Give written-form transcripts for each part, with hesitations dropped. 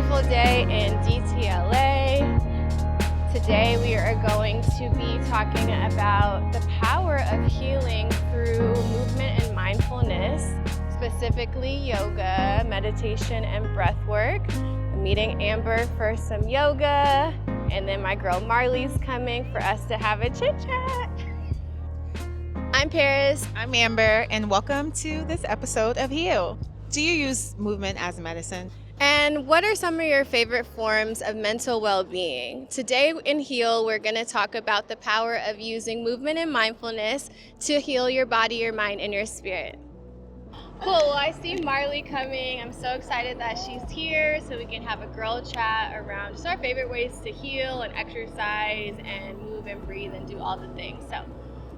beautiful day in DTLA. Today we are going to be talking about the power of healing through movement and mindfulness, specifically yoga, meditation, and breath work. I'm meeting Amber for some yoga, and then my girl Marley's coming for us to have a chit chat. I'm Paris. I'm Amber, and welcome to this episode of Heal. Do you use movement as medicine? And what are some of your favorite forms of mental well-being? Today in Heal, we're going to talk about the power of using movement and mindfulness to heal your body, your mind, and your spirit. Cool, well, I see Marley coming. I'm so excited that she's here so we can have a girl chat around just our favorite ways to heal and exercise and move and breathe and do all the things. So,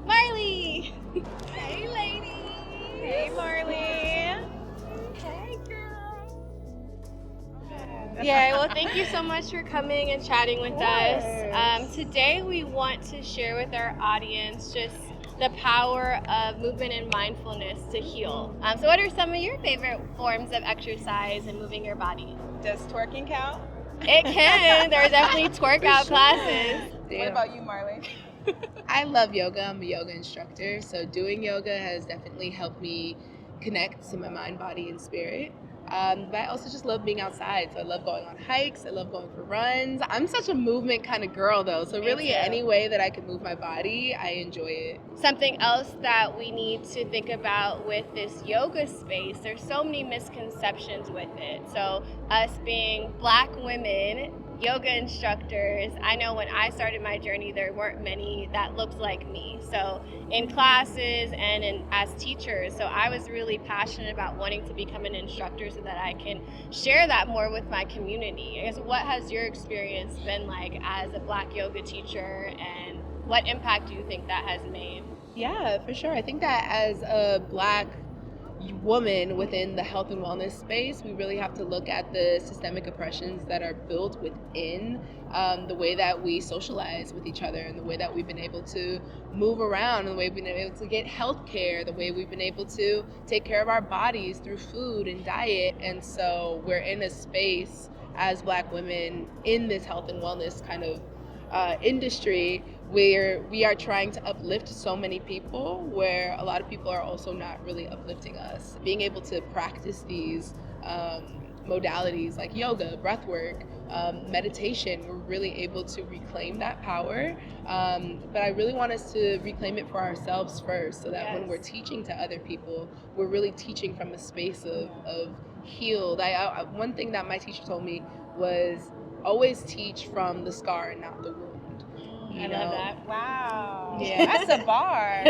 Marley! Hey, lady. Hey, Marley. Hey, girl. Yeah, well, thank you so much for coming and chatting with us. Today we want to share with our audience just the power of movement and mindfulness to heal. So what are some of your favorite forms of exercise and moving your body? Does twerking count? It can. There are definitely twerk out classes. What about you, Marley? I love yoga. I'm a yoga instructor, so doing yoga has definitely helped me connect to my mind, body, and spirit. But I also just love being outside, so I love going on hikes, I love going for runs. I'm such a movement kind of girl, though, so really any way that I can move my body, I enjoy it. Something else that we need to think about with this yoga space, there's so many misconceptions with it. So us being Black women, yoga instructors, I know when I started my journey, there weren't many that looked like me. So in classes and as teachers, so I was really passionate about wanting to become an instructor so that I can share that more with my community. I guess what has your experience been like as a Black yoga teacher, and what impact do you think that has made? Yeah, for sure. I think that as a Black woman within the health and wellness space, we really have to look at the systemic oppressions that are built within the way that we socialize with each other, and the way that we've been able to move around, and the way we've been able to get health care, the way we've been able to take care of our bodies through food and diet. And so we're in a space as Black women in this health and wellness kind of industry where we are trying to uplift so many people, where a lot of people are also not really uplifting us. Being able to practice these modalities like yoga, breath work, meditation, we're really able to reclaim that power. But I really want us to reclaim it for ourselves first, so that when we're teaching to other people, we're really teaching from a space of healed. One thing that my teacher told me was always teach from the scar and not the wound. I love that. Wow. Yeah. That's a bar.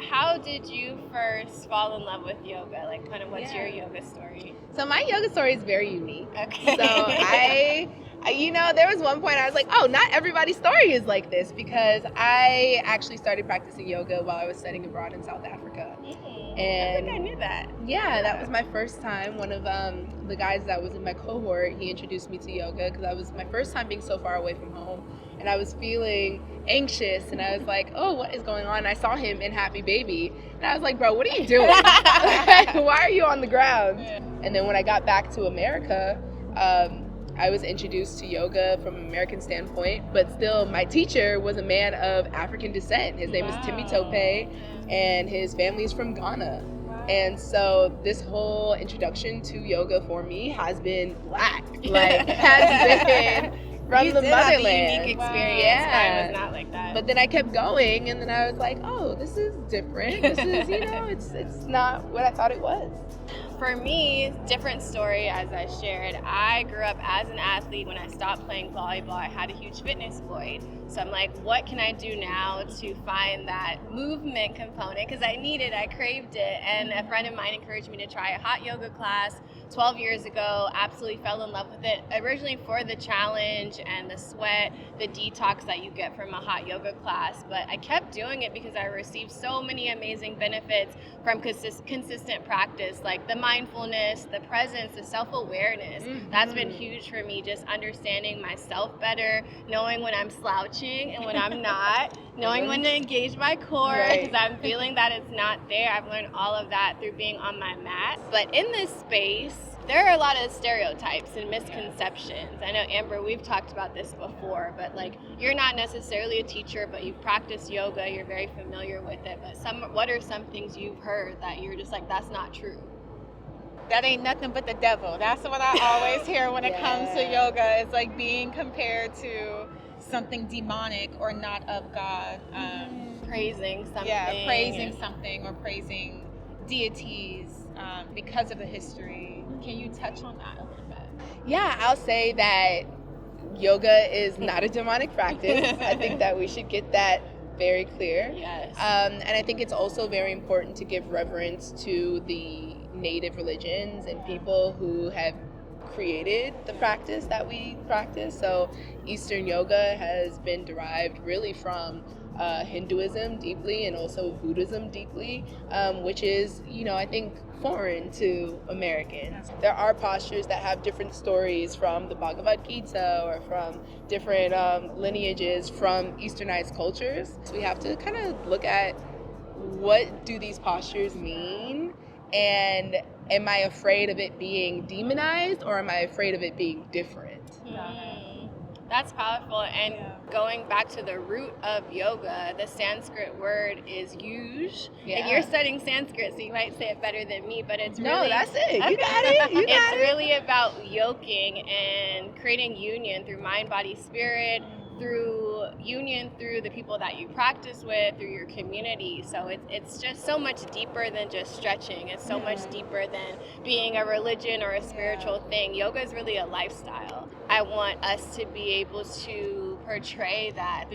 How did you first fall in love with yoga? Like, kind of what's your yoga story? So my yoga story is very unique. Okay. So I there was one point I was like, oh, not everybody's story is like this, because I actually started practicing yoga while I was studying abroad in South Africa. I think I knew that. Yeah, that was my first time. One of the guys that was in my cohort, he introduced me to yoga because that was my first time being so far away from home. And I was feeling anxious, and I was like, oh, what is going on? And I saw him in Happy Baby, and I was like, bro, what are you doing? Why are you on the ground? And then when I got back to America, I was introduced to yoga from an American standpoint, but still my teacher was a man of African descent. His name is Timmy Tope, and his family is from Ghana. And so this whole introduction to yoga for me has been Black, has been from the motherland. Have a unique experience. Yeah. I was not like that. But then I kept going, and then I was like, oh, this is different. This is, it's not what I thought it was. For me, different story as I shared. I grew up as an athlete. When I stopped playing volleyball, I had a huge fitness void. So I'm like, what can I do now to find that movement component? Because I need it, I craved it. And a friend of mine encouraged me to try a hot yoga class 12 years ago. Absolutely fell in love with it. Originally for the challenge and the sweat, the detox that you get from a hot yoga class. But I kept doing it because I received so many amazing benefits from consistent practice, like the mindfulness, the presence, the self-awareness. That's been huge for me, just understanding myself better, knowing when I'm slouching and when I'm not, knowing when to engage my core Right. because I'm feeling that it's not there. I've learned all of that through being on my mat. But in this space, there are a lot of stereotypes and misconceptions. I know, Amber, we've talked about this before, but like, you're not necessarily a teacher, but you've practiced yoga, you're very familiar with it. But what are some things you've heard that you're just like, that's not true? That ain't nothing but the devil. That's what I always hear when it comes to Yeah. yoga. It's like being compared to something demonic or not of God. Praising something. Yeah, praising something or praising deities because of the history. Can you touch on that a little bit? Yeah, I'll say that yoga is not a demonic practice. I think that we should get that very clear. Yes. And I think it's also very important to give reverence to the native religions and people who have created the practice that we practice. So Eastern yoga has been derived really from Hinduism deeply and also Buddhism deeply, which is, I think foreign to Americans. There are postures that have different stories from the Bhagavad Gita or from different lineages from Easternized cultures. So we have to kind of look at what do these postures mean, and am I afraid of it being demonized or am I afraid of it being different? That's powerful. And going back to the root of yoga, the Sanskrit word is yuj. Yeah. And you're studying Sanskrit, so you might say it better than me, but it's No, really... that's it. You Okay. got it. You got It's it. really about yoking and creating union through mind, body, spirit, through union through the people that you practice with, through your community. So it's just so much deeper than just stretching. It's so much deeper than being a religion or a spiritual thing. Yoga is really a lifestyle. I want us to be able to portray that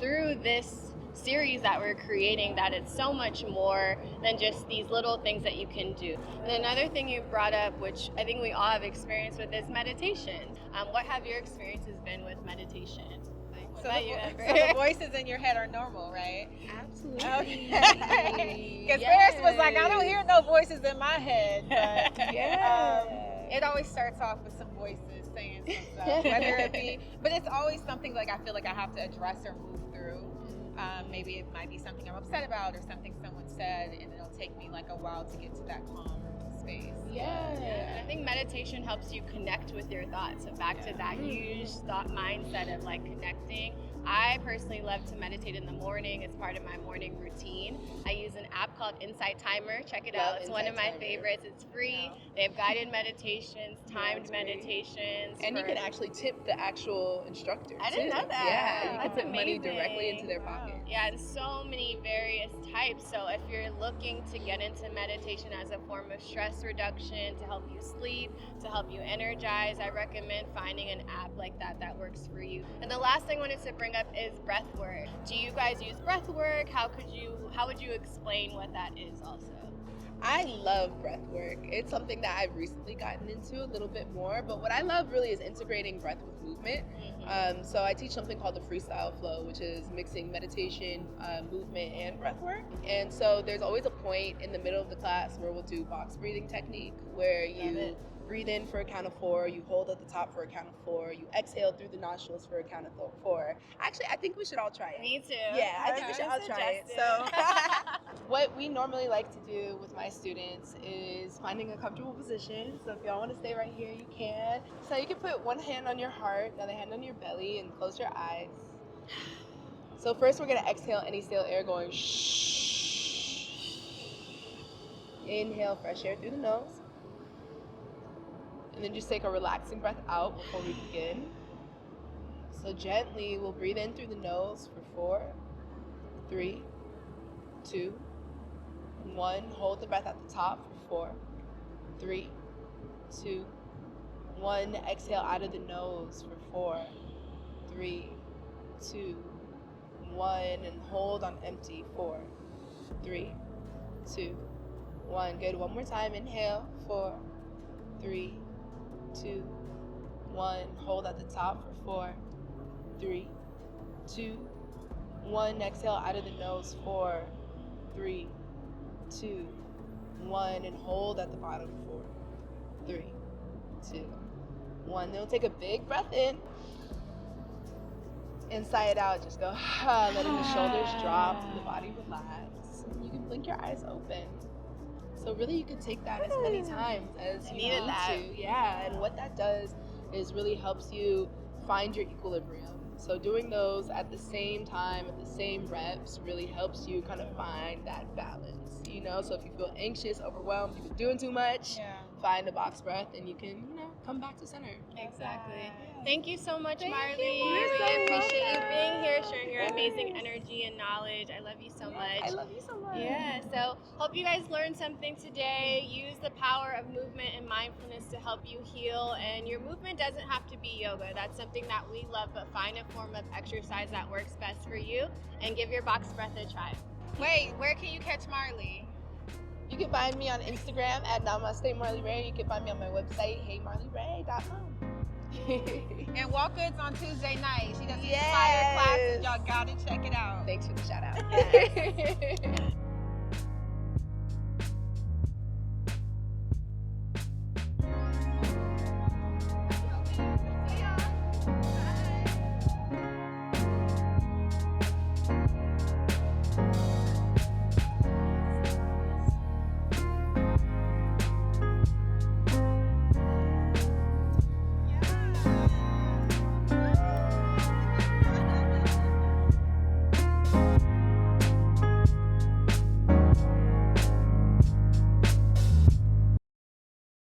through this series that we're creating, that it's so much more than just these little things that you can do. And another thing you brought up, which I think we all have experience with, is meditation. What have your experiences been with meditation? So the voices in your head are normal, right? Absolutely. Okay. Because Ferris was like, I don't hear no voices in my head. But, it always starts off with some voices saying some stuff, whether it be, but it's always something like I feel like I have to address or move through. Maybe it might be something I'm upset about or something someone said, and it'll take me like a while to get to that calm space. Yeah. I think meditation helps you connect with your thoughts. So back to that huge thought mindset of like connecting. I personally love to meditate in the morning. It's part of my morning routine. I use an app called Insight Timer. Check it out. It's one of my favorites. It's free. They have guided meditations, timed meditations. And you can actually tip the actual instructor. I didn't know that. Yeah, you can That's put money amazing. directly into their pocket. Yeah, and so many various types. So if you're looking to get into meditation as a form of stress reduction, to help you sleep, to help you energize, I recommend finding an app like that that works for you. And the last thing I wanted to bring up is breath work. Do you guys use breath work? How would you explain what that is also? I love breath work. It's something that I've recently gotten into a little bit more, but what I love really is integrating breath with movement. So I teach something called the freestyle flow, which is mixing meditation, movement, and breath work. And so there's always a point in the middle of the class where we'll do box breathing technique, where you breathe in for a count of 4, you hold at the top for a count of 4, you exhale through the nostrils for a count of 4. Actually, I think we should all try it. Me too. Yeah, I think we should all try it. So what we normally like to do with my students is finding a comfortable position. So if y'all want to stay right here, you can. So you can put one hand on your heart, the other hand on your belly, and close your eyes. So first we're going to exhale any stale air, going shh. Inhale fresh air through the nose. And then just take a relaxing breath out before we begin. So gently, we'll breathe in through the nose for 4, 3, 2, 1. Hold the breath at the top for 4, 3, 2, 1. Exhale out of the nose for 4, 3, 2, 1. And hold on empty. 4, 3, 2, 1. Good. One more time. Inhale. 4, 3, 2, 1. Hold at the top for 4, 3, 2, 1. Exhale out of the nose. 4, 3, 2, 1. And hold at the bottom. 4, 3, 2, 1. Then we'll take a big breath in. sigh it out. Just go, letting the shoulders drop, the body relax. You can blink your eyes open. So really, you can take that as many times as you need to. Yeah, and what that does is really helps you find your equilibrium. So doing those at the same time, at the same reps, really helps you kind of find that balance, you know? So if you feel anxious, overwhelmed, you've been doing too much, find a box breath and you can, you know, come back to center. Exactly. Thank you so much, Thank Marley. you, Marley. Really appreciate you being here, sharing your amazing energy and knowledge. I love you so much. I love you so much. Yeah, so hope you guys learned something today. Use the power of movement and mindfulness to help you heal. And your movement doesn't have to be yoga. That's something that we love, but find a form of exercise that works best for you and give your box breath a try. Wait, where can you catch Marley? You can find me on Instagram at Namaste Marley Ray. You can find me on my website, heymarleyray.com. And Walk Goods on Tuesday night. She does inspired classes. Y'all gotta check it out. Thanks for the shout out.